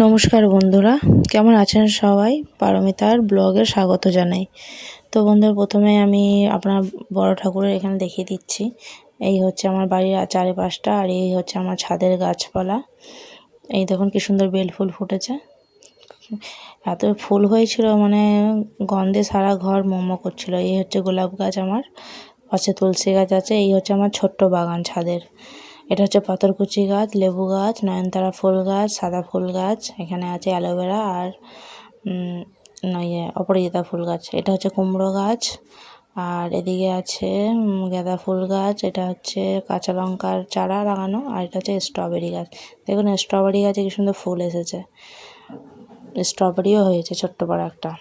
নমস্কার বন্ধুরা, কেমন আছেন সবাই? পারমিতার ব্লগে স্বাগত জানাই। তো বন্ধুরা, প্রথমে আমি আপনার বড় ঠাকুরের এখানে দেখিয়ে দিচ্ছি। এই হচ্ছে আমার বাড়ির চারিপাশটা, আর এই হচ্ছে আমার ছাদের গাছপালা। এই দেখুন কি সুন্দর বেল ফুল ফুটেছে। এত ফুল হয়েছিল, মানে গন্ধে সারা ঘর মোমো করছিল। এই হচ্ছে গোলাপ গাছ আমার, পাশে তুলসী গাছ আছে। এই হচ্ছে আমার ছোট্ট বাগান ছাদের। এটা হচ্ছে পাথরকুচি গাছ, লেবু গাছ, নয়নতারা ফুল গাছ, সাদা ফুল গাছ, এখানে আছে অ্যালোভেরা আর অপরাজিতা ফুল গাছ। এটা হচ্ছে কুমড়ো গাছ, আর এদিকে আছে গাঁদা ফুল গাছ। এটা হচ্ছে কাঁচা লঙ্কার চারা লাগানো, আর এটা হচ্ছে স্ট্রবেরি গাছ। দেখুন স্ট্রবেরি গাছে কি সুন্দর ফুল এসেছে, স্ট্রবেরিও হয়েছে ছোট্ট বড় একটা।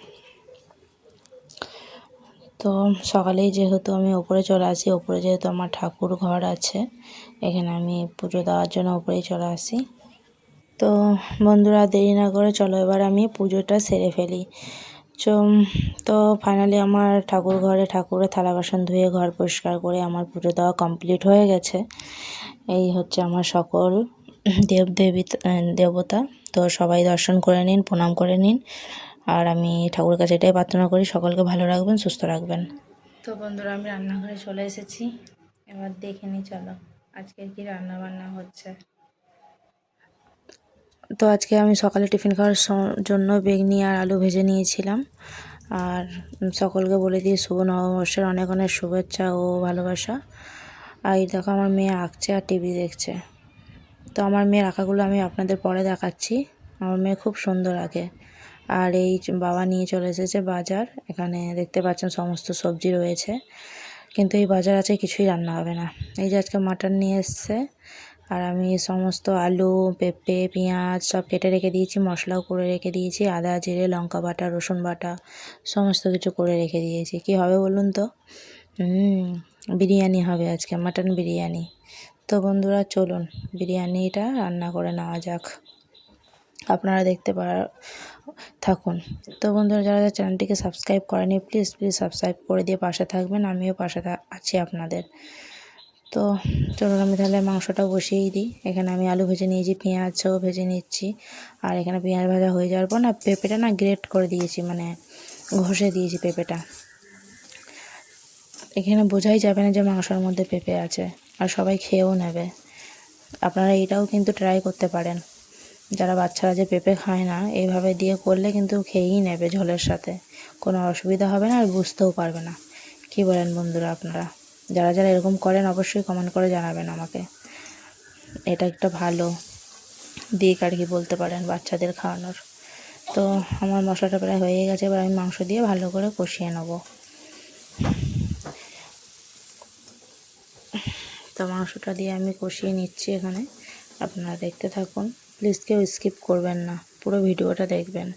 তো সকালেই যেহেতু আমি ওপরে চলে আসি, ওপরে যেহেতু আমার ঠাকুর ঘর আছে, এখানে আমি পুজো দেওয়ার জন্য ওপরেই চলে আসি। তো বন্ধুরা, দেরি না করে চলো এবার আমি পুজোটা সেরে ফেলি। তো ফাইনালি আমার ঠাকুর ঘরে ঠাকুরের থালা বাসন ধুয়ে ঘর পরিষ্কার করে আমার পুজো দেওয়া কমপ্লিট হয়ে গেছে। এই হচ্ছে আমার সকল দেবতা। তো সবাই দর্শন করে নিন, প্রণাম করে নিন। আর আমি ঠাকুরের কাছে এটাই প্রার্থনা করি, সকলকে ভালো রাখবেন, সুস্থ রাখবেন। তো বন্ধুরা, আমি রান্নাঘরে চলে এসেছি। এবার দেখে নিই চলো আজকের কি রান্না বান্না হচ্ছে। তো আজকে আমি সকালে টিফিন খাওয়ার জন্য বেগনি আর আলু ভেজে নিয়েছিলাম। আর সকলকে বলে দিয়ে শুভ নববর্ষের অনেক অনেক শুভেচ্ছা ও ভালোবাসা। আর এই দেখো আমার মেয়ে আঁকছে আর টিভি দেখছে। তো আমার মেয়ের আঁকাগুলো আমি আপনাদের পরে দেখাচ্ছি। আমার মেয়ে খুব সুন্দর আঁকে। আর এই বাবা নিয়ে চলে এসেছে বাজার। এখানে দেখতে পাচ্ছেন সমস্ত সবজি রয়েছে, কিন্তু এই বাজার আছে কিছুই রান্না হবে না। এই যে আজকে মাটন নিয়ে এসছে, আর আমি সমস্ত আলু, পেঁপে, পেঁয়াজ সব কেটে রেখে দিয়েছি, মশলাও করে রেখে দিয়েছি, আদা, জিরে, লঙ্কা বাটা, রসুন বাটা সমস্ত কিছু করে রেখে দিয়েছি। কি হবে বলুন তো? বিরিয়ানি হবে আজকে, মাটন বিরিয়ানি। তো বন্ধুরা চলুন বিরিয়ানিটা রান্না করে নেওয়া যাক, আপনারা দেখতে থাকুন। তো বন্ধুরা, যারা চ্যানেলটিকে সাবস্ক্রাইব করেনি, প্লিজ সাবস্ক্রাইব করে দিয়ে পাশে থাকবেন, আমিও পাশে আছি আপনাদের। তো চলুন আমি তাহলে মাংসটা বসিয়েই দিই। এখানে আমি আলু ভেজে নিয়েছি, পেঁয়াজও ভেজে নিচ্ছি। আর এখানে পেঁয়াজ ভাজা হয়ে যাওয়ার পর না পেঁপেটা না গ্রেট করে দিয়েছি, মানে ঘষে দিয়েছি পেঁপেটা। এখানে বোঝাই যাবে না যে মাংসের মধ্যে পেঁপে আছে, আর সবাই খেয়েও নেবে। আপনারা এটাও কিন্তু ট্রাই করতে পারেন। যারা বাচ্চারা যে পেঁপে খায় না, এইভাবে দিয়ে করলে কিন্তু খেয়েই নেবে ঝোলের সাথে, কোনো অসুবিধা হবে না আর বুঝতেও পারবে না। কি বলেন বন্ধুরা আপনারা? যারা যারা এরকম করেন অবশ্যই কমেন্ট করে জানাবেন আমাকে। এটা একটা ভালো দিক আর কি বলতে পারেন বাচ্চাদের খাওয়ানোর। তো আমার মশলাটা প্রায় হয়ে গেছে, এবার আমি মাংস দিয়ে ভালো করে কষিয়ে নেব। তো মাংসটা দিয়ে আমি কষিয়ে নিচ্ছি এখানে, আপনারা দেখতে থাকুন। প্লিজ কেউ স্কিপ করবেন না, পুরো ভিডিওটা দেখবেন।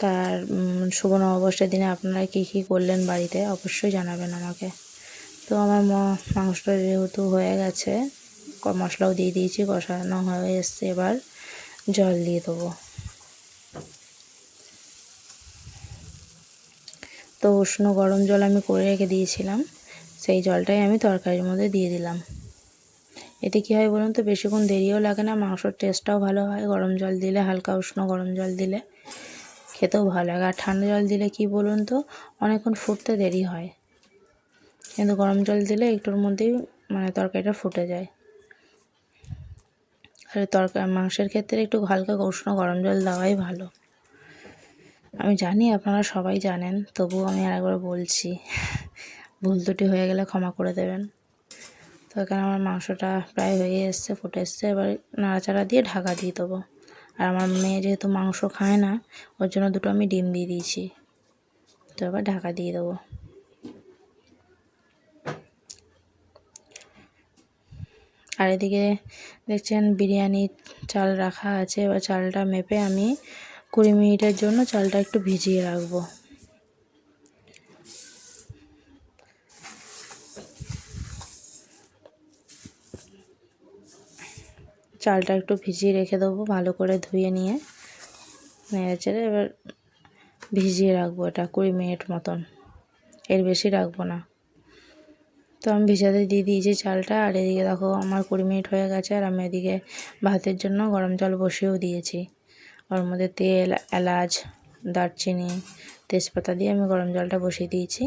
তার শুভ নববর্ষের দিনে আপনারা কী করলেন বাড়িতে অবশ্যই জানাবেন আমাকে। তো আমার মাংসটা যেহেতু হয়ে গেছে, মশলাও দিয়ে দিয়েছি, কষানো হয়ে এসছে, এবার জল দিয়ে দেবো। তো উষ্ণ গরম জল আমি করে রেখে দিয়েছিলাম, সেই জলটাই আমি তরকারির মধ্যে দিয়ে দিলাম। এতে কী হয় বলুন তো, বেশিক্ষণ দেরিও লাগে না, মাংসর টেস্টটাও ভালো হয়। গরম জল দিলে, হালকা উষ্ণ গরম জল দিলে খেতেও ভালো লাগে। আর ঠান্ডা জল দিলে কি বলুন তো, অনেকক্ষণ ফুটতে দেরি হয়, কিন্তু গরম জল দিলে একটুর মধ্যেই মানে তরকারিটা ফুটে যায়। আর মাংসের ক্ষেত্রে একটু হালকা উষ্ণ গরম জল দেওয়াই ভালো। আমি জানি আপনারা সবাই জানেন, তবুও আমি আরেকবার বলছি, ভুল ত্রুটি হয়ে গেলে ক্ষমা করে দেবেন। তো এখানে আমার মাংসটা প্রায় হয়ে এসছে, ফুটে এসছে, এবার নাড়াচাড়া দিয়ে ঢাকা দিয়ে দেবো। আর আমার মেয়ে যেহেতু মাংস খায় না, ওর জন্য দুটো আমি ডিম দিয়ে দিয়েছি। তো এবার ঢাকা দিয়ে দেবো। আর এদিকে দেখছেন বিরিয়ানির চাল রাখা আছে, এবার চালটা মেপে আমি 20 মিনিটের জন্য চালটা একটু ভিজিয়ে রাখবো। চালটা একটু ভিজিয়ে রেখে দেবো, ভালো করে ধুয়ে নিয়ে নেড়ে চেড়ে এবার ভিজিয়ে রাখবো এটা 20 মিনিট মতন, এর বেশি রাখবো না। তো আমি ভিজাতে দিয়ে দিয়েছি চালটা। আর এদিকে দেখো আমার 20 মিনিট হয়ে গেছে, আর আমি এদিকে ভাতের জন্য গরম জল বসিয়েও দিয়েছি। ওর মধ্যে তেল, এলাচ, দারচিনি, তেজপাতা দিয়ে আমি গরম জলটা বসিয়ে দিয়েছি।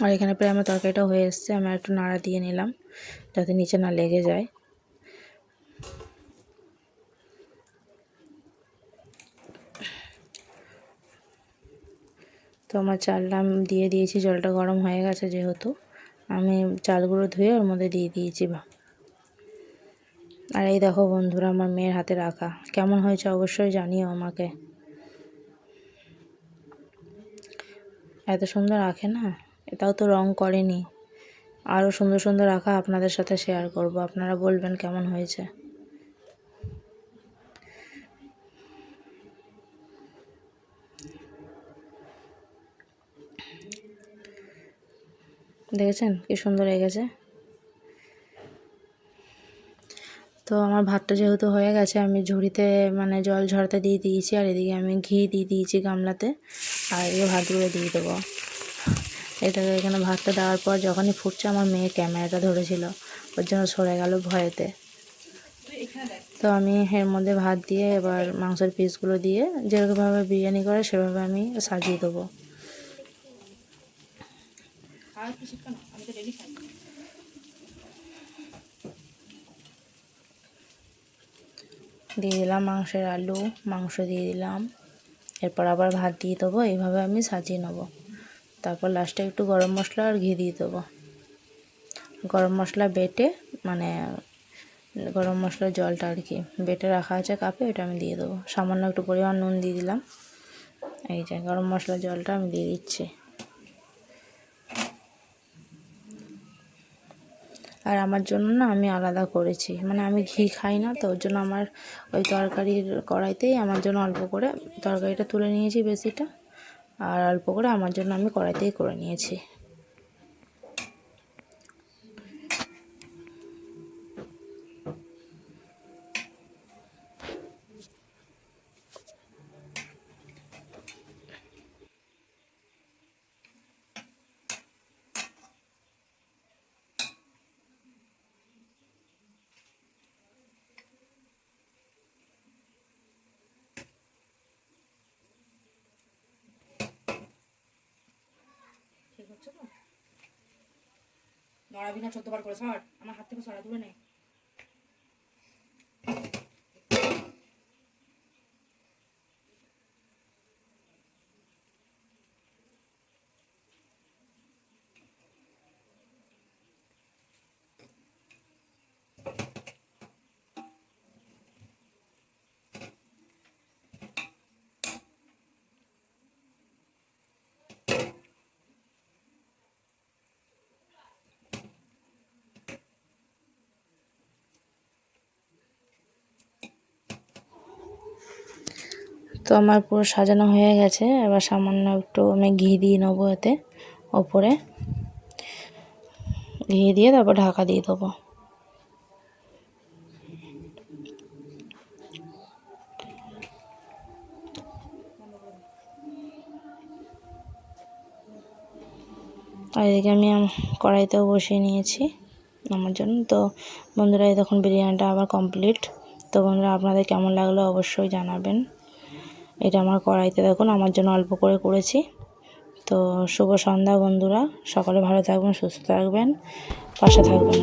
আর এখানে প্রায় আমার তরকারিটা হয়ে এসছে। আমি একটু নাড়া দিয়ে নিলাম যাতে নিচে না লেগে যায়। তো আমার চালটা আমি দিয়ে দিয়েছি, জলটা গরম হয়ে গেছে যেহেতু, আমি চালগুলো ধুয়ে ওর মধ্যে দিয়ে দিয়েছি। আর এই দেখো বন্ধুরা, আমার মেয়ের হাতে রাখা কেমন হয়েছে অবশ্যই জানিও আমাকে। এত সুন্দর আঁকে না, এটাও তো রং করেনি। আরও সুন্দর সুন্দর আঁকা আপনাদের সাথে শেয়ার করব, আপনারা বলবেন কেমন হয়েছে। দেখেছেন কি সুন্দর এঁকেছে। তো আমার ভাতটা যেহেতু হয়ে গেছে, আমি ঝুড়িতে মানে জল ঝরাতে দিয়ে দিয়েছি। আর এদিকে আমি ঘি দিয়ে দিয়েছি গামলাতে, আর এদিকে ভাতগুলো দিয়ে দেবো। এটা এখানে ভাতটা দেওয়ার পর যখনই ফুটছে, আমার মেয়ে ক্যামেরাটা ধরেছিল, ওর জন্য সরে গেল ভয়েতে। তো আমি এর মধ্যে ভাত দিয়ে এবার মাংসের পিসগুলো দিয়ে যেরকমভাবে বিরিয়ানি করে সেভাবে আমি সাজিয়ে দেবো। দিয়ে দিলাম মাংসের আলু, মাংস দিয়ে দিলাম, এরপর আবার ভাত দিয়ে দেবো। এইভাবে আমি সাজিয়ে নেবো। তারপর লাস্টে একটু গরম মশলা আর ঘি দিয়ে দেবো। গরম মশলা বেটে, মানে গরম মশলার জলটা আর কি বেটে রাখা আছে কাপে, এটা আমি দিয়ে দেবো। সামান্য একটু পরিমাণ নুন দিয়ে দিলাম। এই যে গরম মশলার জলটা আমি দিয়ে দিচ্ছি। আর আমার জন্য না আমি আলাদা করেছি, মানে আমি ঘি খাই না, তো ওর জন্য আমার ওই তরকারির কড়াইতেই আমার জন্য অল্প করে তরকারিটা তুলে নিয়েছি বেশিটা, আর অল্প করে আমার জন্য আমি কড়াইতেই করে নিয়েছি। নড়াবি না 14 বার করে সর, আমার হাত থেকে সরা দূরে নেই। তো আমার পুরো সাজানো হয়ে গেছে। এবার সামান্য একটু আমি ঘি দিয়ে নেবো এতে ওপরে, ঘি দিয়ে তারপর ঢাকা দিয়ে দেবো। আর এদিকে আমি কড়াইতেও বসিয়ে নিয়েছি আমার জন্য। তো বন্ধুরা, এই দেখুন বিরিয়ানিটা আবার কমপ্লিট। তো বন্ধুরা, আপনাদের কেমন লাগলো অবশ্যই জানাবেন। এটা আমার কড়াইতে দেখুন আমার জন্য অল্প করে করেছি। তো শুভ সন্ধ্যা বন্ধুরা, সকলে ভালো থাকবেন, সুস্থ থাকবেন, পাশে থাকবেন।